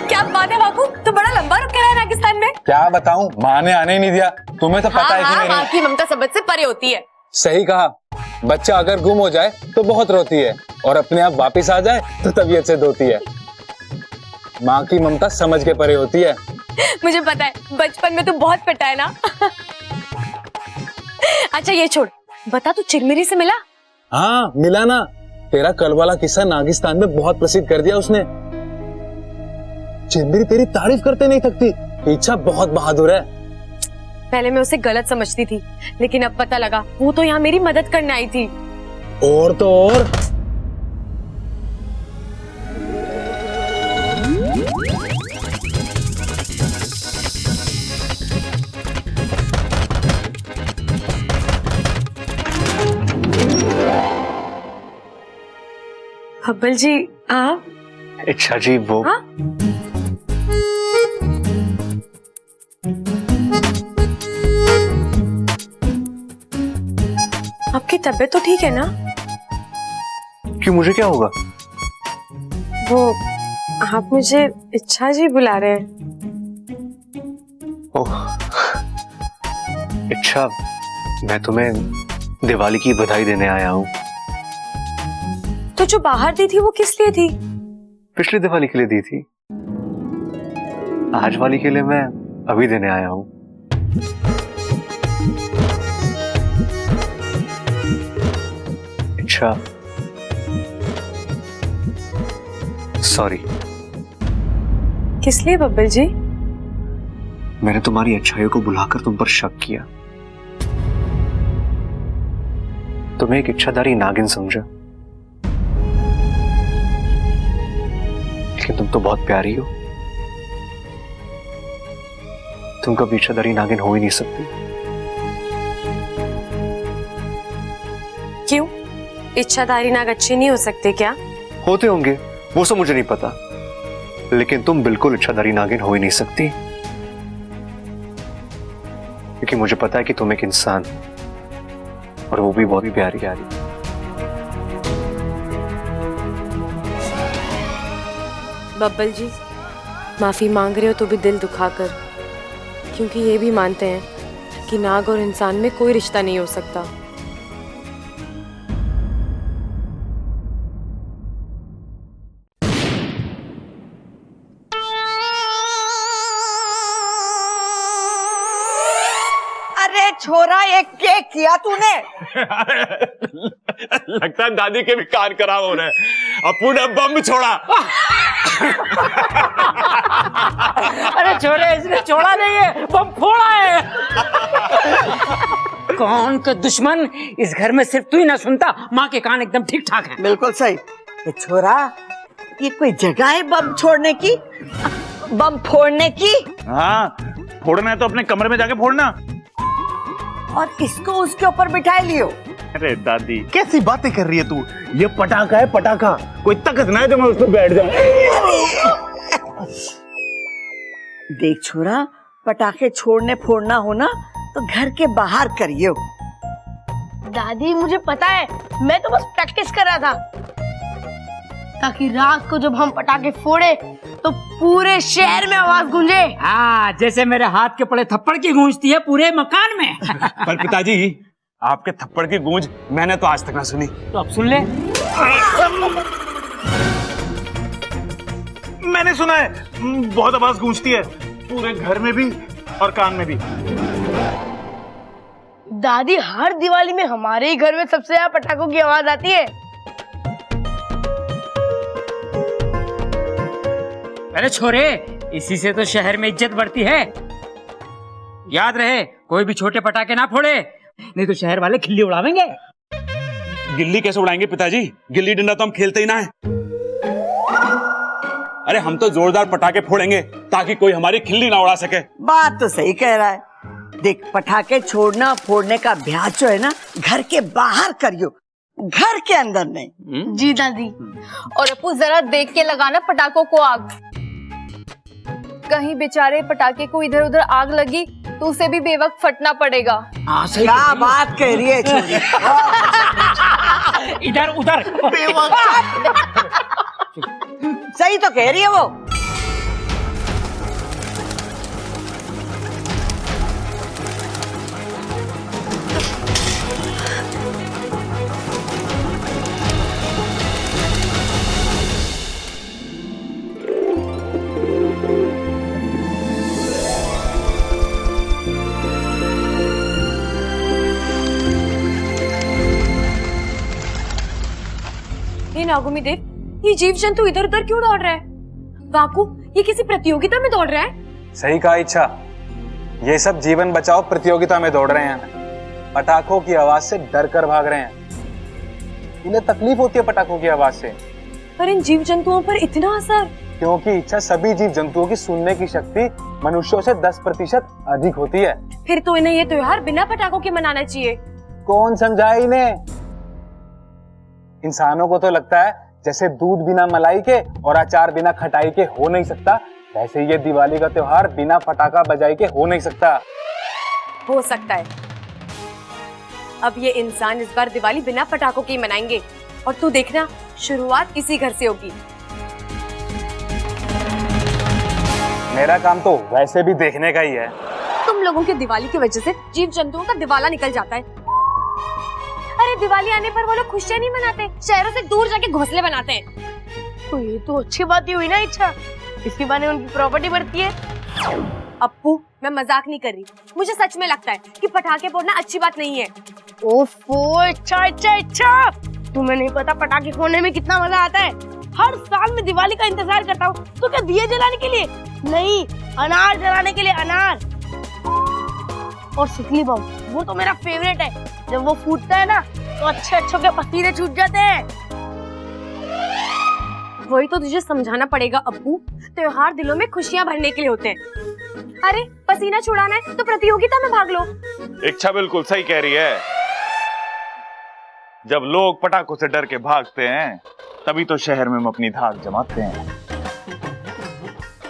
क्या बात है बापू, तो बड़ा लंबा रुक रहा है राजस्थान में। क्या बताऊं, माँ ने आने ही नहीं दिया। तुम्हें तो पता है कि मेरी माँ की ममता सबद से परे होती है। सही कहा, बच्चा अगर गुम हो जाए तो बहुत रोती है और अपने आप वापस आ जाए तो तबीयत से धोती है। माँ की ममता समझ के परे होती है। मुझे पता है, बचपन में तू बहुत पिटा है ना। अच्छा ये छोड़, बता तू चिरमिरी से मिला? हाँ मिला ना, तेरा कल वाला किस्सा नागिस्तान में बहुत प्रसिद्ध कर दिया उसने। चिरमिरी तेरी तारीफ करते नहीं थकती, इच्छा बहुत बहादुर है। पहले मैं उसे गलत समझती थी, लेकिन अब पता लगा वो तो यहाँ मेरी मदद करने आई थी। और तो और हब्बल जी आप? इच्छा जी वो हाँ? आपकी तबीयत तो ठीक है ना? क्यों, मुझे क्या होगा? वो आप मुझे इच्छा जी बुला रहे हैं। ओह इच्छा, मैं तुम्हें दिवाली की बधाई देने आया हूँ। तो जो बाहर दी थी वो किस लिए थी? पिछली दिवाली के लिए दी थी, आज वाली के लिए मैं अभी देने आया हूँ। अच्छा सॉरी। किस लिए बब्बल जी? मैंने तुम्हारी अच्छाइयों को बुलाकर तुम पर शक किया, तुम्हें एक इच्छाधारी नागिन समझा, लेकिन तुम तो बहुत प्यारी हो, तुम कभी इच्छाधारी नागिन हो ही नहीं सकती। क्यों? इच्छाधारी नाग अच्छे नहीं हो सकते क्या? होते होंगे, वो सब मुझे नहीं पता, लेकिन तुम बिल्कुल इच्छाधारी नागिन हो ही नहीं सकती, क्योंकि मुझे पता है कि तुम एक इंसान, और वो भी बहुत ही प्यारी प्यारी। बब्बल जी माफी मांग रहे हो तो भी दिल दुखाकर, क्योंकि ये भी मानते हैं कि नाग और इंसान में कोई रिश्ता नहीं हो सकता। अरे छोरा, ये क्या किया तूने? लगता है दादी के भी कान खराब हो रहे हैं। अपू ने बम छोड़ा। अरे छोड़े, इसने छोड़ा नहीं है, बम फोड़ा है। कौन का दुश्मन? इस घर में सिर्फ तू ही ना सुनता, माँ के कान एकदम ठीक ठाक हैं। बिल्कुल सही। ये छोरा, ये कोई जगह है बम छोड़ने की, बम फोड़ने की? हाँ, फोड़ना है तो अपने कमरे में जाके फोड़ना। और इसको उसके ऊपर बिठाए लियो। अरे दादी कैसी बातें कर रही है तू? ये पटाखा है, पटाखा, कोई ताकत ना है जो मैं उस पर बैठ जाऊं। देख छोरा, पटाखे छोड़ने फोड़ना हो ना तो घर के बाहर करियो। दादी मुझे पता है, मैं तो बस प्रैक्टिस कर रहा था, ताकि रात को जब हम पटाखे फोड़े तो पूरे शहर में आवाज गूंजे। हाँ, जैसे मेरे हाथ के पड़े थप्पड़ की गूंजती है पूरे मकान में। पर पिताजी, आपके थप्पड़ की गूंज मैंने तो आज तक ना सुनी। तो अब सुन ले। मैंने सुना है, बहुत आवाज गूंजती है, पूरे घर में भी और कान में भी। दादी, हर दिवाली में हमारे ही घर में सबसे ज्यादा पटाखों की आवाज आती है। अरे छोरे, इसी से तो शहर में इज्जत बढ़ती है। याद रहे, कोई भी छोटे पटाखे ना फोड़े, नहीं तो शहर वाले खिल्ली उड़ावेंगे। गिल्ली कैसे उड़ाएंगे पिताजी? गिल्ली डंडा तो हम खेलते ही ना है। अरे हम तो जोरदार पटाखे फोड़ेंगे ताकि कोई हमारी खिल्ली ना उड़ा सके। बात तो सही कह रहा है। देख, पटाखे छोड़ना फोड़ने का अभ्यास जो है ना, घर के बाहर करियो, घर के अंदर नहीं। जी दादी। और अपू जरा देख के लगाना पटाखों को आग, कहीं बेचारे पटाखे को इधर उधर आग लगी तो उसे भी बेवक्त फटना पड़ेगा। क्या बात कह रही है छोरी? इधर उधर सही तो कह रही है वो। नागुमी देव, ये जीव जंतु इधर उधर क्यों दौड़ रहा है? वाकू, ये किसी प्रतियोगिता में दौड़ रहा है? सही कहा इच्छा, ये सब जीवन बचाओ प्रतियोगिता में दौड़ रहे हैं, पटाखों की आवाज से डर कर भाग रहे हैं। इन्हें तकलीफ होती है पटाखों की आवाज से। पर इन जीव जंतुओं पर इतना असर? क्योंकि इच्छा सभी जीव जंतुओं की सुनने की शक्ति मनुष्यों से 10% अधिक होती है। फिर तो इन्हें ये त्योहार बिना पटाखों के मनाना चाहिए। कौन समझाए इन्हें? इंसानों को तो लगता है जैसे दूध बिना मलाई के और अचार बिना खटाई के हो नहीं सकता, वैसे ये दिवाली का त्योहार बिना पटाखा बजाई के हो नहीं सकता। हो सकता है। अब ये इंसान इस बार दिवाली बिना पटाखों के ही मनाएंगे और तू देखना शुरुआत इसी घर से होगी। मेरा काम तो वैसे भी देखने का ही है। तुम लोगों की दिवाली की वजह से जीव जंतुओं का दिवाला निकल जाता है। अरे दिवाली आने पर वो लोग खुशियां नहीं मनाते, शहरों से दूर जाके घोंसले बनाते हैं। तो ये तो अच्छी बात ही हुई ना इच्छा, इसके बहाने उनकी प्रॉपर्टी बढ़ती है। अप्पू मैं मजाक नहीं कर रही, मुझे सच में लगता है कि पटाखे फोड़ना अच्छी बात नहीं है। ओफो इच्छा इच्छा इच्छा, तुम्हें नहीं पता पटाखे फोड़ने में कितना मजा आता है। हर साल मैं दिवाली का इंतजार करता हूँ। तो क्या दिए जलाने के लिए? नहीं, अनार जलाने के लिए। अनार और सिकली बम, वो तो मेरा फेवरेट है। जब वो फूटता है ना तो अच्छे अच्छों के पसीने छूट जाते हैं। वही तो तुझे समझाना पड़ेगा अप्पू, त्योहार दिलों में खुशियां भरने के लिए होते हैं। अरे पसीना छुड़ाना है तो प्रतियोगिता में भाग लो। इच्छा बिल्कुल सही कह रही है। जब लोग पटाखों से डर के भागते हैं तभी तो शहर में हम अपनी धाक जमाते हैं।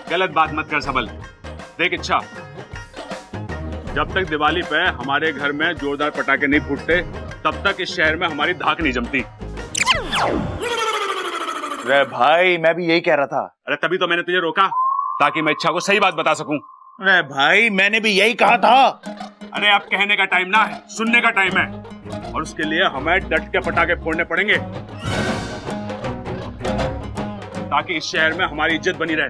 गलत बात मत कर सबल। देख इच्छा, जब तक दिवाली पे हमारे घर में जोरदार पटाखे नहीं फूटते तब तक इस शहर में हमारी धाक नहीं जमती। रे भाई मैं भी यही कह रहा था। अरे तभी तो मैंने तुझे रोका ताकि मैं इच्छा को सही बात बता सकूं। रे भाई मैंने भी यही कहा था। अरे अब कहने का टाइम ना है, सुनने का टाइम है, और उसके लिए हमें डट के पटाखे फोड़ने पड़ेंगे ताकि इस शहर में हमारी इज्जत बनी रहे।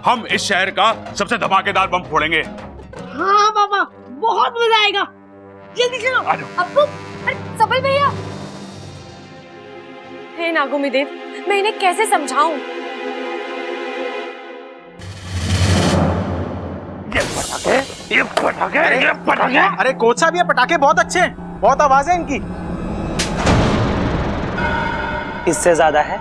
हम इस शहर का सबसे धमाकेदार बम फोड़ेंगे। हाँ बाबा, बहुत मजा आएगा। जल्दी चलो। अप्पू, अरे सबल भैया। हे नागोमी देव, मैं इन्हें कैसे समझाऊं? ये पटाखे। अरे कोच साहब ये पटाखे बहुत अच्छे हैं, बहुत आवाज है इनकी। इससे ज्यादा है।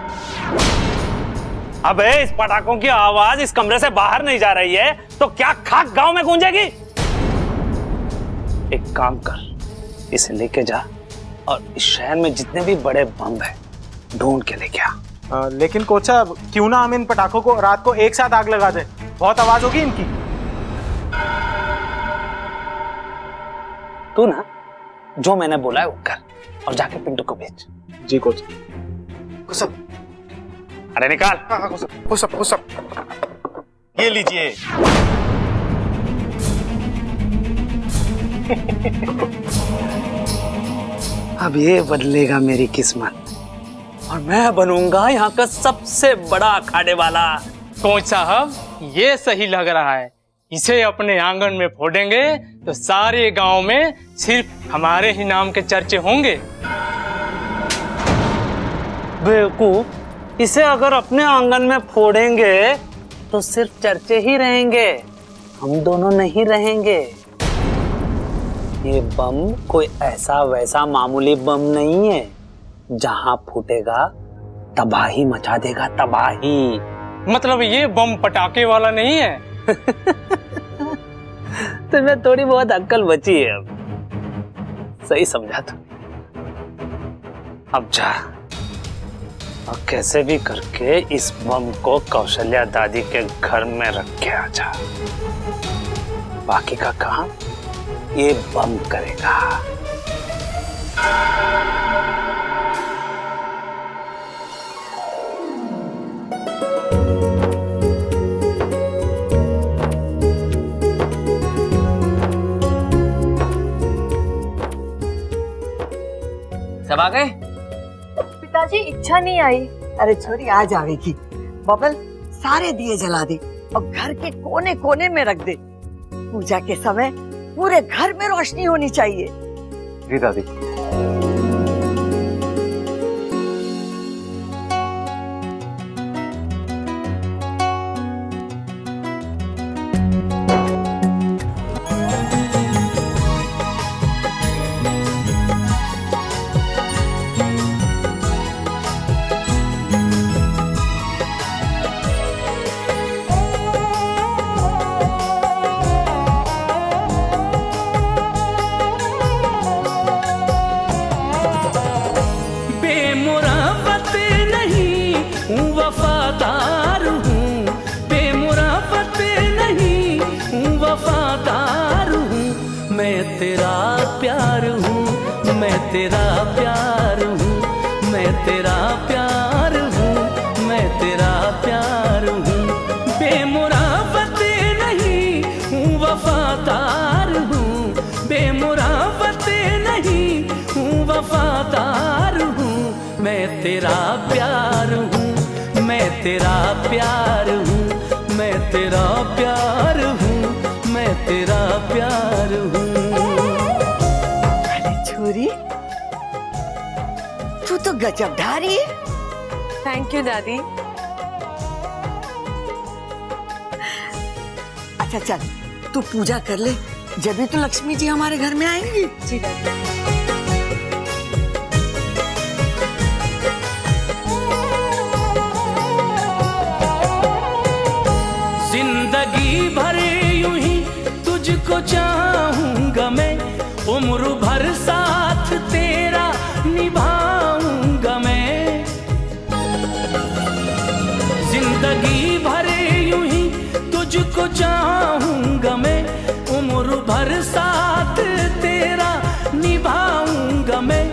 अबे इस पटाखों की आवाज इस कमरे से बाहर नहीं जा रही है तो क्या खाक गांव में गूंजेगी? एक काम कर, इसे लेके जा और इस शहर में जितने भी बड़े बम है ढूंढ के लेके आ। लेकिन कोच साहब क्यों ना हम इन पटाखों को रात को एक साथ आग लगा दे, बहुत आवाज होगी इनकी। तू ना जो मैंने बोला है वो कर और जाके पिंटू को भेज। जी कोच। अरे निकाल। ये लीजिए। अब ये बदलेगा मेरी किस्मत और मैं बनूंगा यहाँ का सबसे बड़ा अखाड़े वाला। कोच साहब ये सही लग रहा है, इसे अपने आंगन में फोड़ेंगे तो सारे गांव में सिर्फ हमारे ही नाम के चर्चे होंगे। बेवकूफ, इसे अगर अपने आंगन में फोड़ेंगे तो सिर्फ चर्चे ही रहेंगे, हम दोनों नहीं रहेंगे। ये बम कोई ऐसा वैसा मामूली बम नहीं है, जहां फूटेगा तबाही मचा देगा, तबाही। मतलब ये बम पटाखे वाला नहीं है? तुम्हें थोड़ी बहुत अक्ल बची है अब, सही समझा तुम। अब जा और कैसे भी करके इस बम को कौशल्या दादी के घर में रख के आ जा। बाकी का काम ये बम करेगा। सब आ गए? पिताजी इच्छा नहीं आई। अरे छोरी आ जाएगी। बबल सारे दिए जला दे और घर के कोने कोने में रख दे। पूजा के समय पूरे घर में रोशनी होनी चाहिए। जी दादी। तेरा प्यार हूँ, मैं तेरा प्यार हूँ, मैं तेरा प्यार हूँ। बेमुरावत नहीं हूँ, वफादार हूँ, बेमुरावत नहीं हूँ, वफादार हूँ। मैं तेरा प्यार हूँ, मैं तेरा प्यार हूँ, मैं तेरा प्यार हूँ, मैं तेरा प्यार हूँ। अरे छोरी, तू तो गजब ढारी है। थैंक यू दादी। अच्छा चल, तू पूजा कर ले, जब भी तो लक्ष्मी जी हमारे घर में आएंगी। जी दादी। जिंदगी भर यूं ही तुझको चाहूंगा मैं, उम्र भर साथ तेरा निभाऊंगा मैं। जिंदगी भर यूं ही तुझको चाहूंगा मैं, उम्र भर साथ तेरा निभाऊंगा मैं।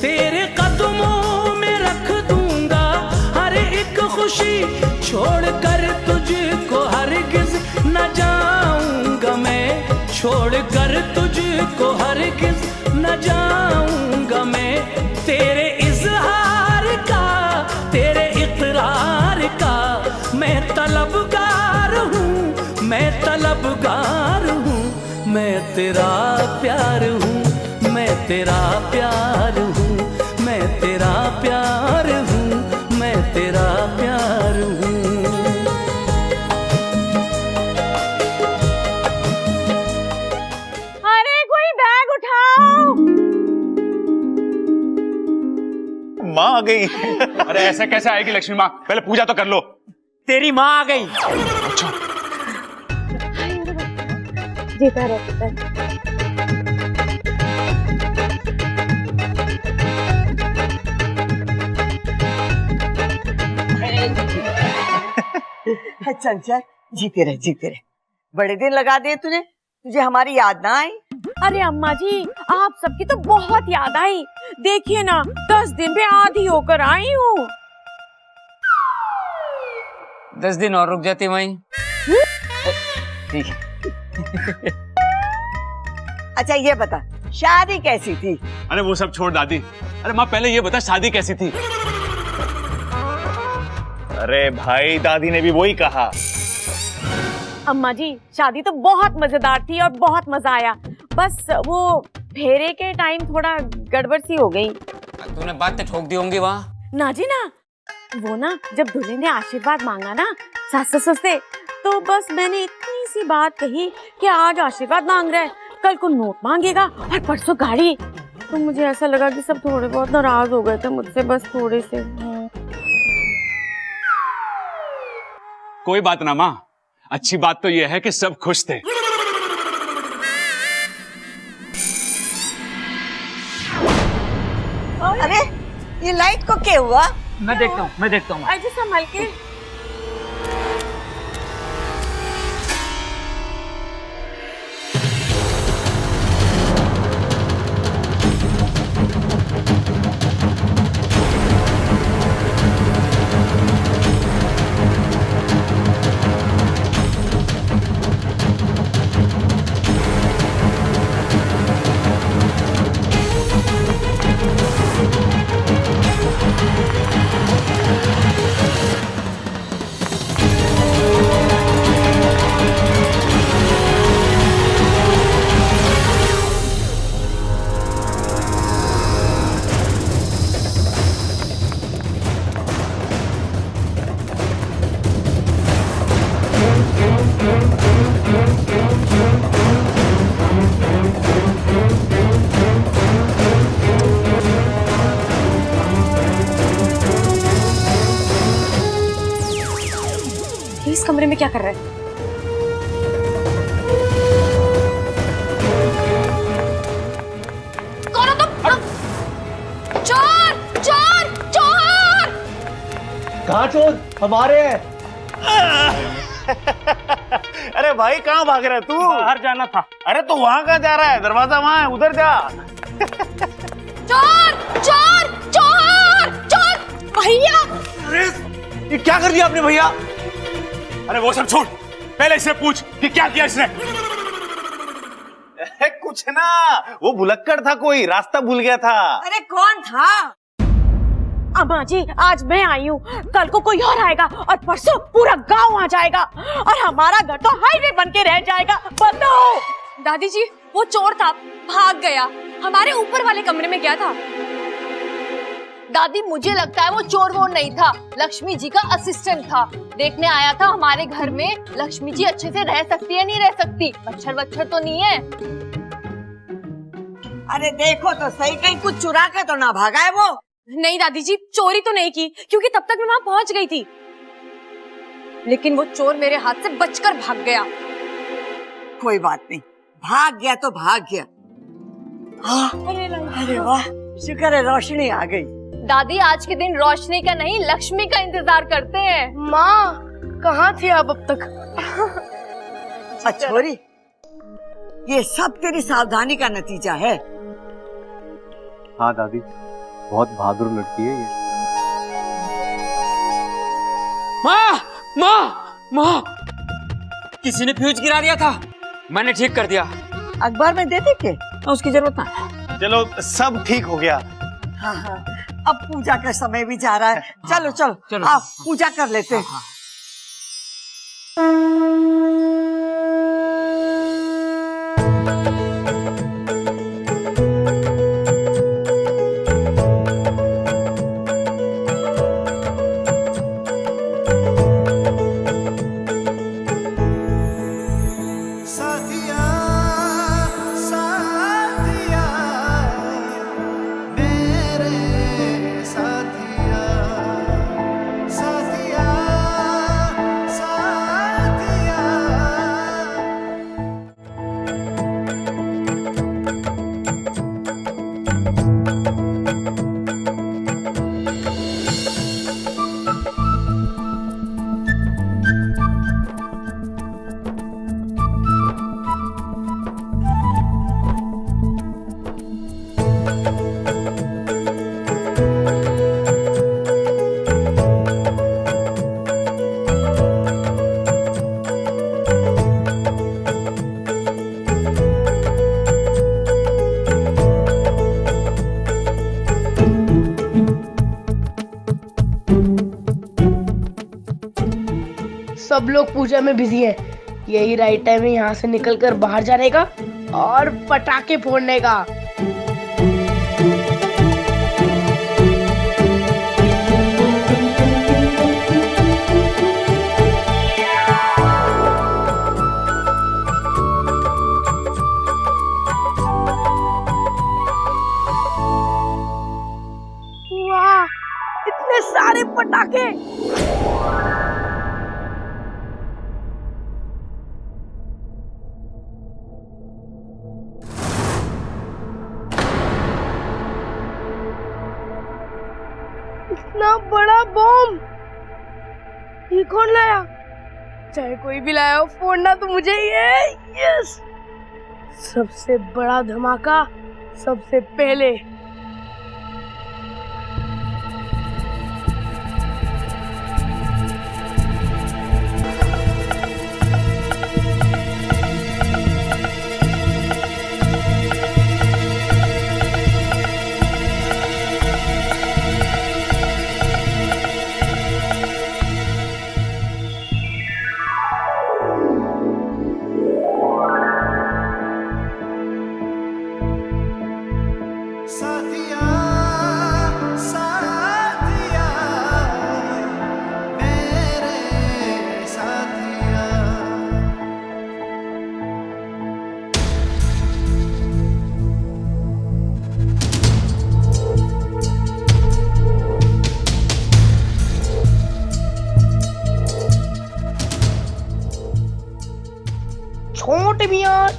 तेरे कदमों में रख दूंगा हर एक खुशी, छोड़कर तुझको हरगिज न जाऊंगा मैं, छोड़कर तुझको हरगिज न जाऊंगा मैं। तेरे इजहार का, तेरे इकरार का मैं तलबगार हूँ, मैं तलबगार हूँ। मैं तेरा प्यार हूँ, मैं तेरा प्यार हूँ, मैं तेरा प्यार हूँ, मैं तेरा प्यार हूँ। अरे कोई बैग उठाओ। माँ आ गई। अरे ऐसे कैसे आएगी लक्ष्मी माँ? पहले पूजा तो कर लो। तेरी माँ आ गई। जीता रहे पुत्र। चल चल, जीते रहे जीते रहे। बड़े दिन लगा दिए तूने, तुझे हमारी याद ना आई? अरे अम्मा जी, आप सबकी तो बहुत याद आई। देखिए ना, 10 दिन पे आधी होकर आई हूँ। 10 दिन और रुक जाती वहीं। ठीक है। अच्छा ये बता, शादी कैसी थी? अरे वो सब छोड़ दादी। अरे माँ पहले ये बता, शादी कैसी थी? अरे भाई, दादी ने भी वही कहा। अम्मा जी, शादी तो बहुत मजेदार थी और बहुत मजा आया। बस वो फेरे के टाइम थोड़ा गड़बड़ सी हो गई। तूने बातें ठोक दी होंगी वहाँ। ना जी ना, वो ना जब दूल्हे ने आशीर्वाद मांगा ना सास ससुर से, तो बस मैंने इतनी सी बात कही कि आज आशीर्वाद मांग रहा है, कल को नोट मांगेगा और परसों गाड़ी। तो मुझे ऐसा लगा कि सब थोड़े बहुत नाराज हो गए थे मुझसे, बस थोड़े से। कोई बात ना माँ, अच्छी बात तो यह है कि सब खुश थे। अरे ये लाइट को क्या हुआ? मैं देखता हूँ, मैं देखता हूँ। अजय संभल के। इस कमरे में क्या कर रहा है? कौन हो तुम? चोर चोर चोर! कहाँ चोर? हमारे हैं। अरे भाई, कहाँ भाग रहा है तू? बाहर जाना था। अरे तो वहां कहाँ जा रहा है? दरवाजा वहां है, उधर जा। चोर चोर चोर चोर भैया। अरे ये क्या कर दिया आपने भैया? अरे वो सब छोड़, पहले इससे पूछ कि क्या किया इसने। कुछ ना, वो भुलक्कड़ था, कोई रास्ता भूल गया था। अरे कौन था? अम्मा जी, आज मैं आई हूँ, कल को कोई और आएगा और परसों पूरा गांव आ जाएगा और हमारा घर तो हाईवे बन के रह जाएगा। बताओ। दादी जी, वो चोर था, भाग गया, हमारे ऊपर वाले कमरे में गया था। दादी मुझे लगता है वो चोर वोर नहीं था, लक्ष्मी जी का असिस्टेंट था। देखने आया था हमारे घर में लक्ष्मी जी अच्छे से रह सकती है नहीं रह सकती, मच्छर वच्छर तो नहीं है। अरे देखो तो सही, कहीं कुछ चुरा के तो ना भागा है वो। नहीं दादी जी, चोरी तो नहीं की, क्योंकि तब तक मैं वहां पहुंच गई थी। लेकिन वो चोर मेरे हाथ से बचकर भाग गया। कोई बात नहीं, भाग गया तो भाग गया। अरे वाह, शुक्र है रोशनी आ गई। दादी आज के दिन रोशनी का नहीं लक्ष्मी का इंतजार करते हैं। माँ कहाँ थी आप अब तक? छोरी, ये सब तेरी सावधानी का नतीजा है। हाँ दादी, बहुत बहादुर लड़की है ये। माँ माँ माँ, किसी ने फ्यूज गिरा दिया था, मैंने ठीक कर दिया। अखबार में दे दे के, उसकी जरूरत ना। चलो सब ठीक हो गया। हाँ हाँ, अब पूजा का समय भी जा रहा है। चलो चलो, चलो। आप पूजा कर लेते हैं। सब लोग पूजा में बिजी हैं, यही राइट टाइम है यहाँ से निकलकर बाहर जाने का और पटाखे फोड़ने का। वाह, इतने सारे पटाखे। इतना बड़ा बॉम्ब ये कौन लाया? चाहे कोई भी लाया हो, फोड़ना तो मुझे ही है। यस, सबसे बड़ा धमाका सबसे पहले।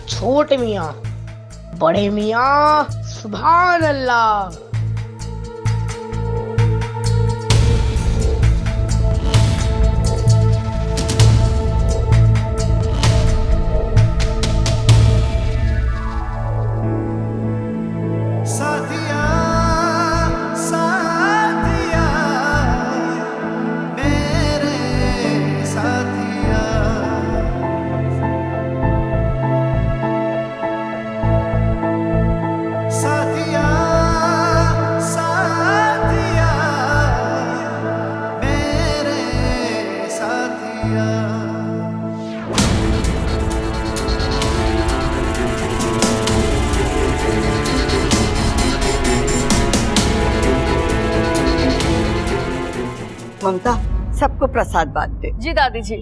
छोटे मियाँ, बड़े मियाँ, सुभान अल्लाह। साथिया सबको प्रसाद बांट दे। जी दादी जी।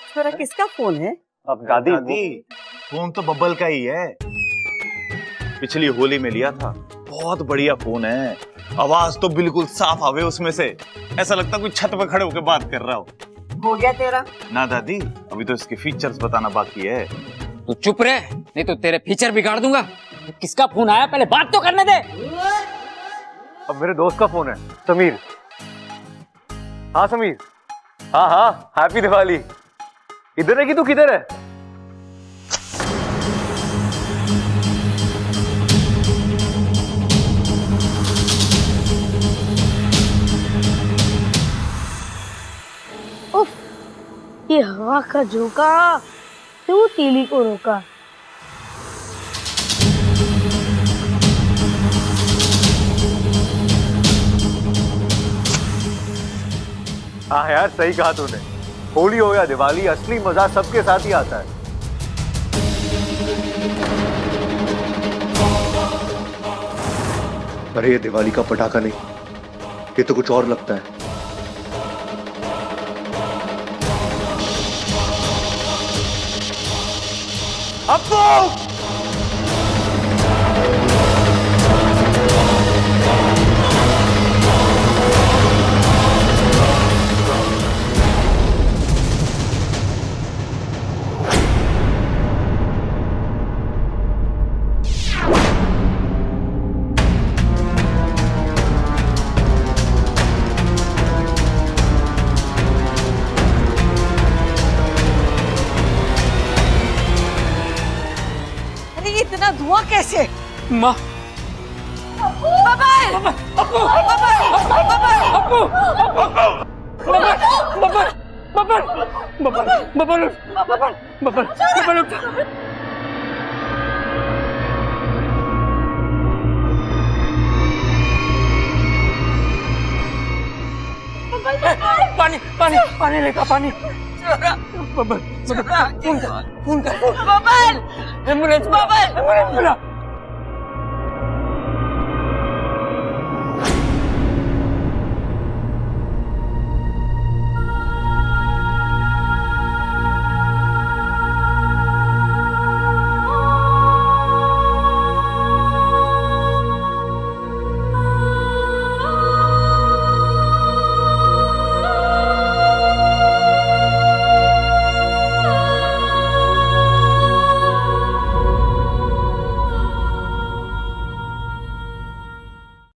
छोरा किसका फोन है? अब दादी फोन तो बब्बल का ही है, पिछली होली में लिया था। बहुत बढ़िया फोन है, आवाज तो बिल्कुल साफ आवे उसमें से, ऐसा लगता कोई छत पे खड़े होकर बात कर रहा हो। हो गया तेरा? ना दादी, अभी तो इसके फीचर्स बताना बाकी है। तू चुप रहे, नहीं तो तेरे फीचर बिगाड़ दूंगा। किसका फोन आया, पहले बात तो करने दे। अब मेरे दोस्त का फोन है, समीर। हाँ समीर, हाँ हाँ, हैप्पी दिवाली। इधर है कि तू किधर है? उफ, ये हवा का झोंका क्यों तीली को रोका। हाँ यार, सही कहा तूने। होली हो या दिवाली, असली मजा सबके साथ ही आता है। अरे ये दिवाली का पटाखा नहीं, ये तो कुछ और लगता है। अप्पू! इतना धुआं कैसे? माँ, पानी पानी पानी लेगा, पानी। फोन कर, एम्बुलेंस बुला।